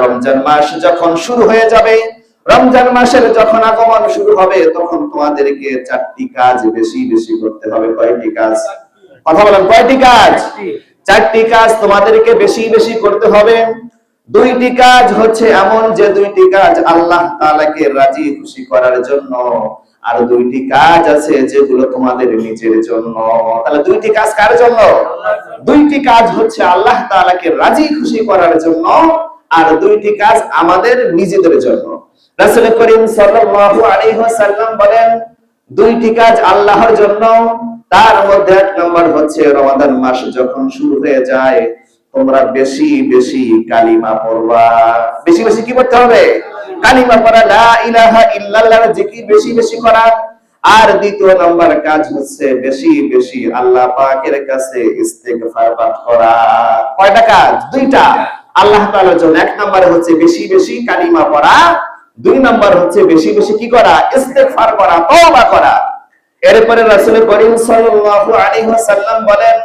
রমজান মাস যখন শুরু হয়ে যাবে, রমজান মাসের যখন আগমন শুরু হবে, তখন তোমাদেরকে 4টি কাজ বেশি বেশি করতে হবে। কয়টি কাজ? কথা বলেন, কয়টি কাজ? 4টি কাজ তোমাদেরকে বেশি বেশি করতে হবে। 2টি কাজ হচ্ছে এমন যে 2টি কাজ আল্লাহ তাআলাকে রাজি খুশি করার জন্য, আর 2টি কাজ আছে যেগুলো তোমাদের নিজের জন্য। তাহলে 2টি কাজ কার জন্য? 2টি কাজ হচ্ছে আল্লাহ তাআলাকে রাজি খুশি করার জন্য, আর 2টি কাজ আমাদের নিজেদের জন্য। রাসূল করিম সাল্লাল্লাহু আলাইহি ওয়াসাল্লাম বলেন, 2টি কাজ আল্লাহর জন্য। তার মধ্যে 1 নম্বর হচ্ছে রমাদান মাস যখন শুরু হয়ে যায়, তোমরা বেশি বেশি কালিমা পড়বা। বেশি বেশি কি করতে হবে? কালিমা পড়া, লা ইলাহা ইল্লাল্লাহর জিকির বেশি বেশি করা। আর 2য় নম্বর কাজ হচ্ছে বেশি বেশি আল্লাহ পাকের কাছে ইস্তিগফার পাঠ করা। কয়টা কাজ? 2টা। আল্লাহ তাআলার জন্য 1 নম্বরে হচ্ছে বেশি বেশি কালিমা পড়া, 2 নম্বর হচ্ছে বেশি বেশি কি করা? ইস্তিগফার করা, তওবা করা। এরপরে রাসূল করিম সাল্লাল্লাহু আলাইহি ওয়াসাল্লাম বলেন,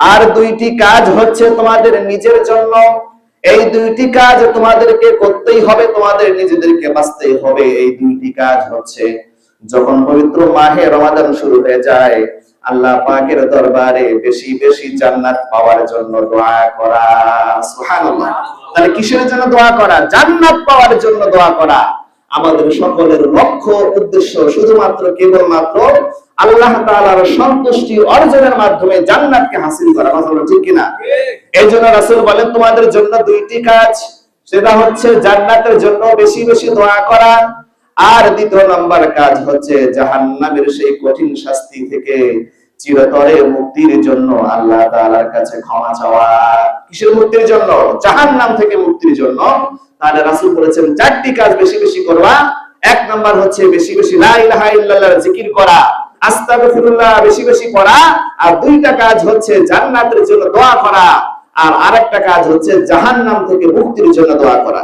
আর 2টি কাজ হচ্ছে তোমাদের নিজের জন্য। এই 2টি কাজ তোমাদেরকে করতেই হবে, তোমাদের নিজেদেরকে বাঁচতেই হবে। এই 2টি কাজ হচ্ছে যখন পবিত্র মাহে রমাদান শুরু হয়ে যায়, আল্লাহ পাকের দরবারে বেশি বেশি জান্নাত পাওয়ার জন্য দোয়া করা। সুবহানাল্লাহ। তাহলে কিসের জন্য দোয়া করা? জান্নাত পাওয়ার জন্য দোয়া করা। আমাদের সকলের লক্ষ্য উদ্দেশ্য শুধুমাত্র কেবলমাত্র আল্লাহ তাআলার সন্তুষ্টি অর্জনের মাধ্যমে জান্নাতকে হাসিল করা। কথা বলো ঠিক কিনা? এইজন্য রাসূল বলেন তোমাদের জন্য 2টি কাজ, সেটা হচ্ছে জান্নাতের জন্য বেশি বেশি দোয়া করা, আর 2য় নম্বর কাজ হচ্ছে জাহান্নামের সেই কঠিন শাস্তি থেকে চিরতরে মুক্তির জন্য আল্লাহ তাআলার কাছে ক্ষমা চাওয়া। কিসের মুক্তির জন্য? জাহান্নাম থেকে মুক্তির জন্য। তাহলে রাসূল বলেছেন 4টি কাজ বেশি বেশি করবা। 1 নাম্বার হচ্ছে বেশি বেশি লা ইলাহা ইল্লাল্লাহর জিকির করা, আস্তাগফিরুল্লাহ বেশি বেশি পড়া, আর 2টা কাজ হচ্ছে জান্নাতের জন্য দোয়া করা, আর আরেকটা কাজ হচ্ছে জাহান্নাম থেকে মুক্তির জন্য দোয়া করা।